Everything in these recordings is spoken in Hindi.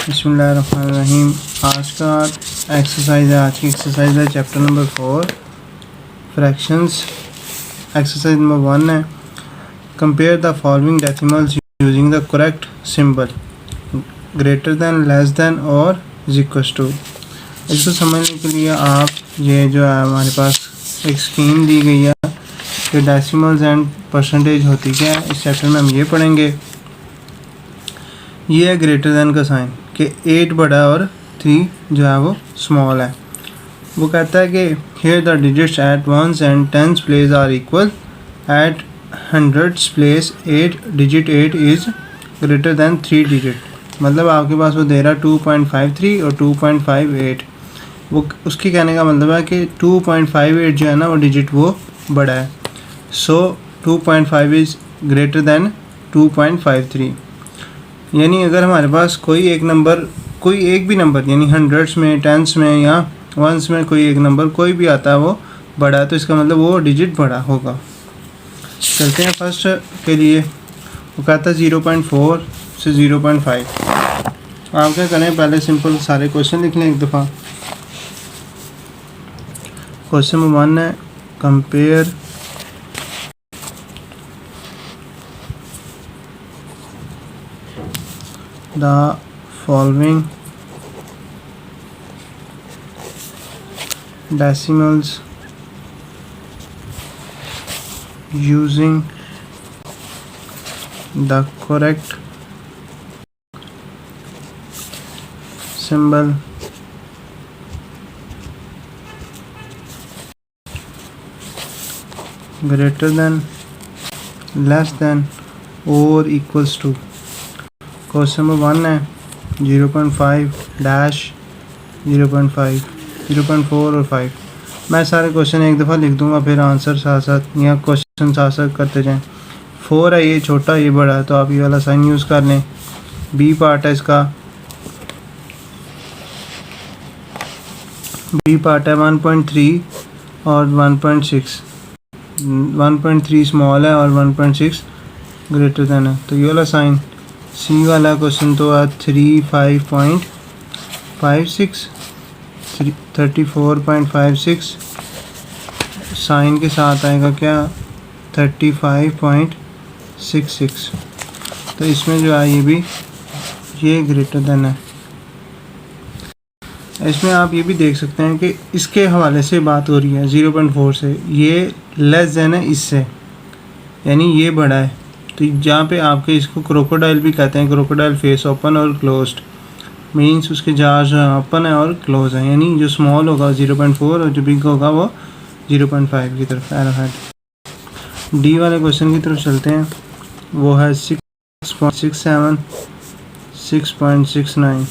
बिस्मिल्लाहिर्रहमानिर्रहीम। आज की एक्सरसाइज है chapter number 4 fractions. Exercise number 1 है compare the following decimals using the correct symbol greater than, less than और इज इक्वल टू। इसको समझने के लिए आप ये जो है हमारे पास एक स्कीम दी गई है कि डेसिमल्स एंड परसेंटेज होती क्या है, इस चैप्टर में हम ये पढ़ेंगे। ये है ग्रेटर दैन का साइन कि 8 बड़ा है और 3 जो है वो स्मॉल है। वो कहता है कि here the digits at ones and tens place are equal, at hundreds place 8 digit 8 is greater than 3 digit. मतलब आपके पास वो दे रहा है 2.53 और 2.58। वो उसकी कहने का मतलब है कि 2.58 जो है ना वो डिजिट वो बड़ा है। सो 2.5 इज़ ग्रेटर दैन 2.53। यानी अगर हमारे पास कोई एक भी नंबर यानी हंड्रेड्स में, टेंस में या वंस में कोई एक नंबर कोई भी आता है वो बड़ा है, तो इसका मतलब वो डिजिट बड़ा होगा। चलते हैं फर्स्ट के लिए। वो कहता है 0.4 से 0.5। आप क्या करें, पहले सिंपल सारे क्वेश्चन लिख लें एक दफ़ा। क्वेश्चन नंबर 1 है compare the following decimals using the correct symbol greater than, less than or equals to। Question number 1 है 0.5 डैश 0.5, 0.4 और 5। मैं सारे क्वेश्चन एक दफ़ा लिख दूंगा, फिर आंसर साथ साथ या क्वेश्चन साथ साथ करते जाएं। 4 है ये छोटा, ये बड़ा है, तो आप ये वाला साइन यूज़ कर लें। बी पार्ट है इसका, बी पार्ट है 1.3 और 1.6। 1.3 स्मॉल है और 1.6 ग्रेटर दैन है, तो ये वाला साइन। सी वाला क्वेश्चन तो है 35.56, 34.56 साइन के साथ आएगा क्या 35.66। तो इसमें जो है ये ग्रेटर देन है। इसमें आप ये भी देख सकते हैं कि इसके हवाले से बात हो रही है 0.4 से, ये लेस देन है इससे, यानी ये बड़ा है। तो जहाँ पे आपके इसको क्रोकोडाइल भी कहते हैं, क्रोकोडाइल फेस ओपन और क्लोज्ड, मीन्स उसके जार्स ओपन है और क्लोज है। यानी जो स्मॉल होगा 0.4 और जो बिग होगा वो 0.5 की तरफ एरो हेड। डी वाले क्वेश्चन की तरफ चलते हैं। वो है 6.67, 6.69,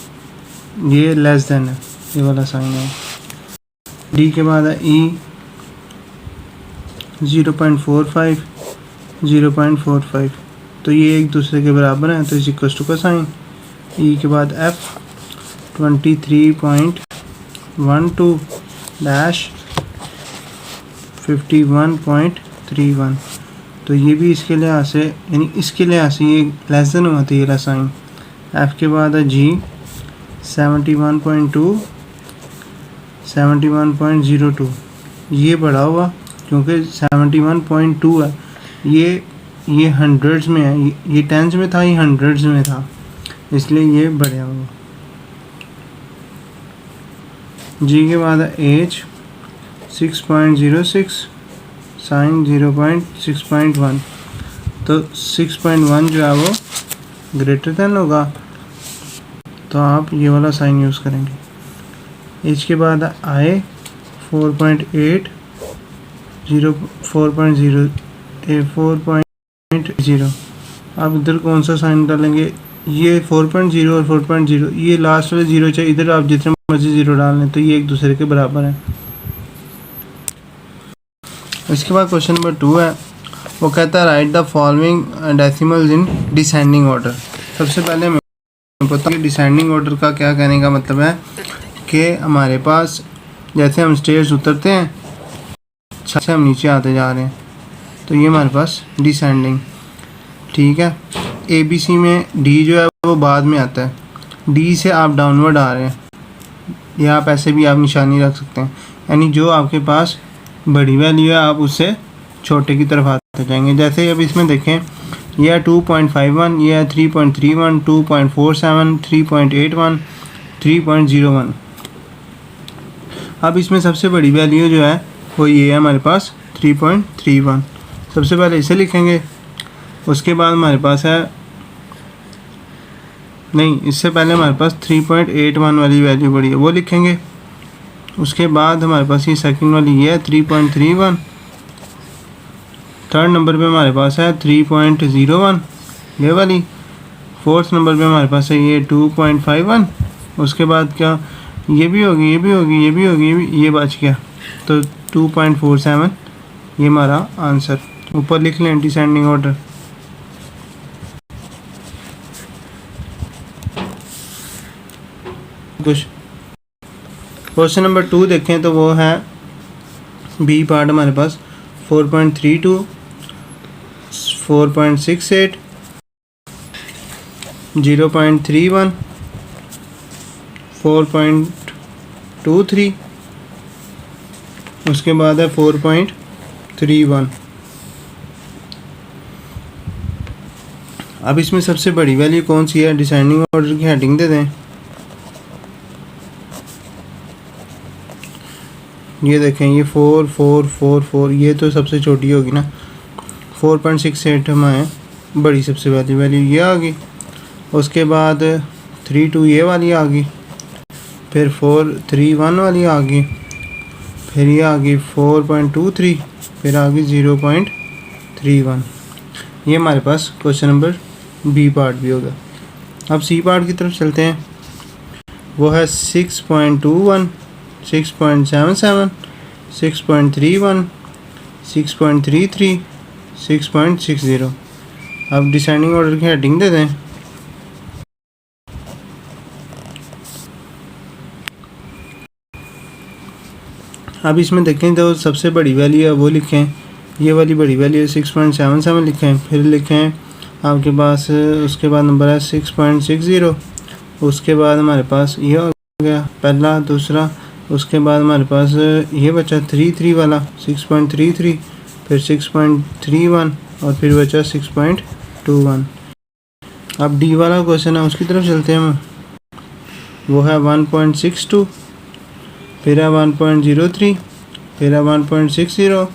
ये लेस देन है, ये वाला साइन है। डी के बाद है ई 0.45, 0.45, तो ये एक दूसरे के बराबर हैं, तो इस इक्वल टू का साइन। ई के बाद एफ 23.12 डैश 51.31, तो ये भी इसके लिहाज से यानी इसके लिहाज से ये लेस देन होती है साइन। एफ के बाद है जी 71.2, 71.02, ये बड़ा हुआ क्योंकि 71.2 है। ये हंड्रेड्स में है, ये टेंस में था, ये हंड्रेड्स में था, इसलिए ये बढ़िया होगा। जी के बाद एज 6.06, साइन 0.6.1, तो 6.1 जो है वो ग्रेटर देन होगा, तो आप ये वाला साइन यूज़ करेंगे। एज के बाद आए 4.8, 4.0, 4.0, आप इधर कौन सा साइन डालेंगे, ये 4.0 और 4.0, ये लास्ट वाले 0 चाहिए, इधर आप जितने मर्जी 0 डाल लें, तो ये एक दूसरे के बराबर है। इसके बाद क्वेश्चन नंबर 2 है। वो कहता है right the following decimals in descending order. सबसे पहले मैं पता कि डिसेंडिंग ऑर्डर का क्या कहने का मतलब है कि हमारे पास जैसे हम स्टेयर्स उतरते हैं, से हम नीचे आते जा रहे हैं, तो ये हमारे पास डिसेंडिंग, ठीक है। ABC में D जो है वो बाद में आता है, डी से आप डाउनवर्ड आ रहे हैं, या आप ऐसे भी आप निशानी रख सकते हैं, यानी जो आपके पास बड़ी वैल्यू है आप उससे छोटे की तरफ आते जाएंगे। जैसे अब इसमें देखें, यह है 2.51, यह है 3.31, 2.47, 3.81, 3.01। अब इसमें सबसे बड़ी वैल्यू जो है वो ये है हमारे पास 3.31। सबसे पहले इसे लिखेंगे, उसके बाद हमारे पास है, नहीं इससे पहले हमारे पास 3.81 वाली वैल्यू बड़ी है वो लिखेंगे। उसके बाद हमारे पास ये सेकंड वाली ये है 3.31। थर्ड नंबर पे हमारे पास है 3.01 ये वाली। फोर्थ नंबर पे हमारे पास है ये 2.51। उसके बाद क्या, ये भी होगी, ये भी होगी, ये भी होगी, ये बच गया, तो 2.47 ये हमारा आंसर। ऊपर लिख लें डिसेंडिंग ऑर्डर। कुछ क्वेश्चन नंबर 2 देखें तो वो है बी पार्ट हमारे पास 4.32, 4.68, 0.31, 4.23, उसके बाद है 4.31। अब इसमें सबसे बड़ी वैल्यू कौन सी है, डिसेंडिंग ऑर्डर की हेडिंग दे दें। ये देखें, ये 4 4 4 4, ये तो सबसे छोटी होगी ना। 4.68 हमारे बड़ी सबसे पहली वैल्यू ये आ गई। उसके बाद 32 ये वाली आ गई, फिर 431 वाली आ गई, फिर ये आ गई 4.23, फिर आ गई 0.31। ये हमारे पास क्वेश्चन नंबर बी पार्ट भी होगा। अब सी पार्ट की तरफ चलते हैं, वो है 6.21, 6.77, 6.31, 6.33, 6.60। अब डिसेंडिंग ऑर्डर की हेडिंग दे दें। अब इसमें देखें तो सबसे बड़ी वैल्यू है वो लिखें, ये वाली बड़ी वैल्यू है 6.77 लिखें। फिर लिखें आपके पास, उसके बाद नंबर है 6.60। उसके बाद हमारे पास ये हो गया पहला, दूसरा। उसके बाद हमारे पास ये बचा 33 वाला 6.33, फिर 6.31 और फिर बचा 6.21। अब डी वाला क्वेश्चन है उसकी तरफ चलते हैं हम। वो है 1.62, फिर है 1.03, फिर है 1.60,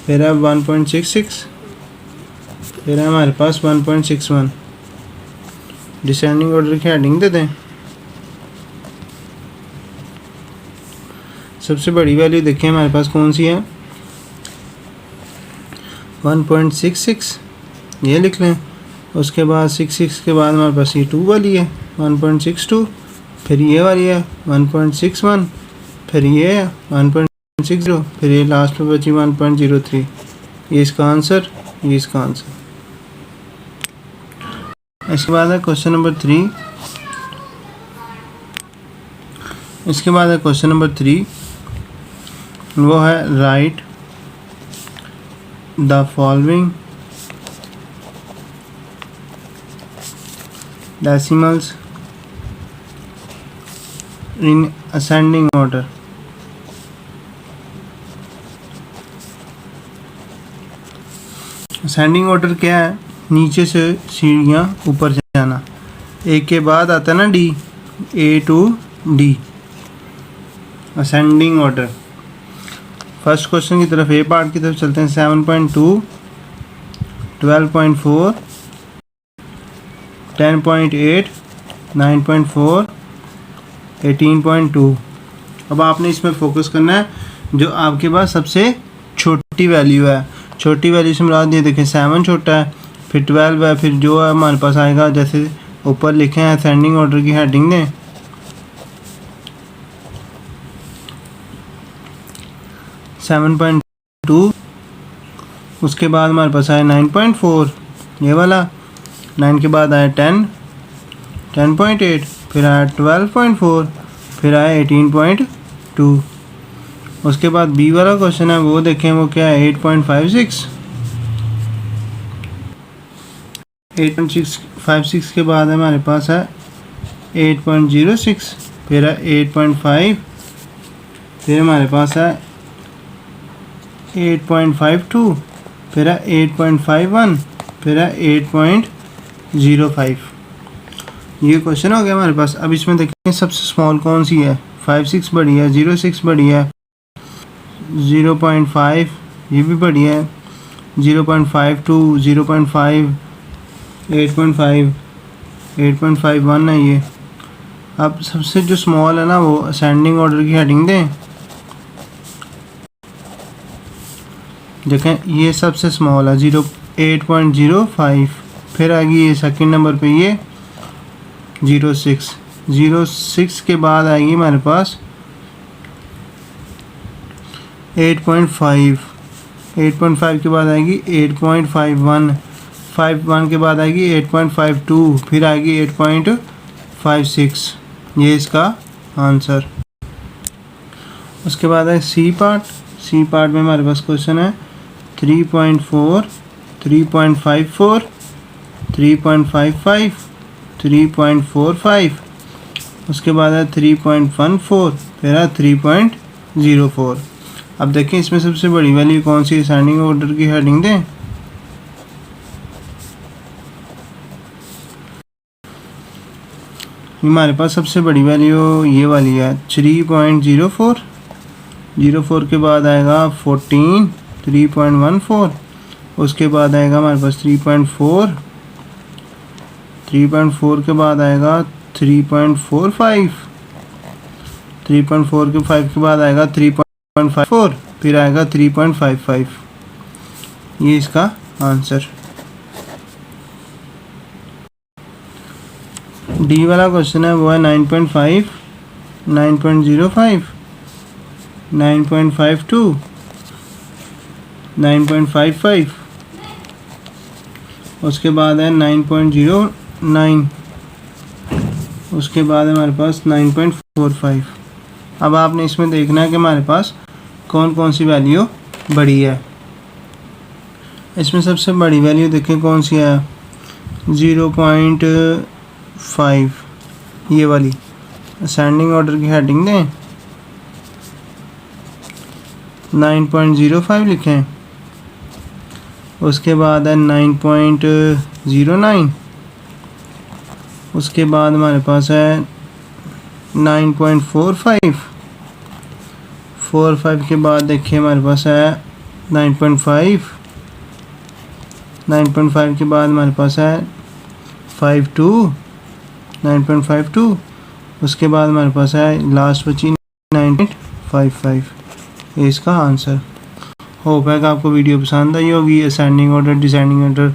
फिर है 1.66, फिर है हमारे पास 1.61। डिसेंडिंग ऑर्डर की हेडिंग दे दें। सबसे बड़ी वैल्यू देखिए हमारे पास कौन सी है, 1.66 ये लिख लें। उसके बाद 66 के बाद हमारे पास ये 2 वाली है 1.62, फिर ये वाली है 1.61, फिर ये है 1.60, फिर ये लास्ट में बची 1.03। ये इसका आंसर, ये इसका आंसर। इसके बाद है क्वेश्चन नंबर 3। इसके बाद है क्वेश्चन नंबर 3, वो है right the following decimals in ascending order. Ascending order क्या है, नीचे से सीढ़ियाँ ऊपर जाना। ए के बाद आता है ना D, A to D, ascending order. First question की तरफ, ए पार्ट की तरफ चलते हैं। 7.2, 12.4, 10.8, 9.4, 18.2। अब आपने इसमें फोकस करना है जो आपके पास सबसे छोटी वैल्यू है। छोटी वैल्यू से मुराद ये देखें 7 छोटा है, फिर 12 है, फिर जो है हमारे पास आएगा, जैसे ऊपर लिखे हैं असेंडिंग ऑर्डर की हेडिंग दें। 7.2, उसके बाद हमारे पास आया 9.4 ये वाला, 9 के बाद आया 10, 10.8, फिर आया 12.4, फिर आया 18.2। उसके बाद बी वाला क्वेश्चन है वो देखें, वो क्या है 8.56, 8.656 के बाद हमारे पास है 8.06, फिर है 8.5, फिर हमारे पास है 8.52, फिर है 8.51, फिर है 8.05। ये क्वेश्चन हो गया हमारे पास। अब इसमें देखिए सबसे स्मॉल कौन सी है। 5-6 बड़ी है, 0-6 बड़ी है, 0.5 ये भी बड़ी है, 0.52, 0.5, 8.5, 8.51 है ये। अब सबसे जो स्मॉल है ना वो असेंडिंग ऑर्डर की हेडिंग दें। देखें ये सबसे स्मॉल है 8.05, फिर आएगी ये सेकंड नंबर पे ये 0.6, 0.6 के बाद आएगी हमारे पास 8.5, 8.5 के बाद आएगी 8.51, 51 के बाद आएगी 8.52, फिर आएगी 8.56। ये इसका आंसर। उसके बाद है सी पार्ट। सी पार्ट में हमारे पास क्वेश्चन है 3.4, 3.54, 3.55, 3.45, उसके बाद है 3.14, फिर है 3.04। अब देखें इसमें सबसे बड़ी वैल्यू कौन सी, असेंडिंग ऑर्डर की हेडिंग दें। हमारे पास सबसे बड़ी वैल्यू ये वाली है 3.04, 04 के बाद आएगा 14, 3.14, उसके बाद आएगा हमारे पास 3.4, 3.4 के बाद आएगा 3.45, 3.4 के 5 के बाद आएगा 3.54, फिर आएगा 3.55। ये इसका आंसर। डी वाला क्वेश्चन है वो है 9.5, 9.05, 9.52, 9.55, उसके बाद है 9.09, उसके बाद है हमारे पास 9.45। अब आपने इसमें देखना है कि हमारे पास कौन कौन सी वैल्यू बड़ी है। इसमें सबसे बड़ी वैल्यू देखें कौन सी है, 0.5, ये वाली। असेंडिंग ऑर्डर की हेडिंग दें, 9.05 लिखें, उसके बाद है 9.09, उसके बाद हमारे पास है 9.45, 45 के बाद देखिए हमारे पास है 9.5, 9.5 के बाद हमारे पास है 52, 9.52, उसके बाद हमारे पास है लास्ट बची 9.55। ये इसका आंसर। होप है कि आपको वीडियो पसंद आई होगी। Ascending order, descending order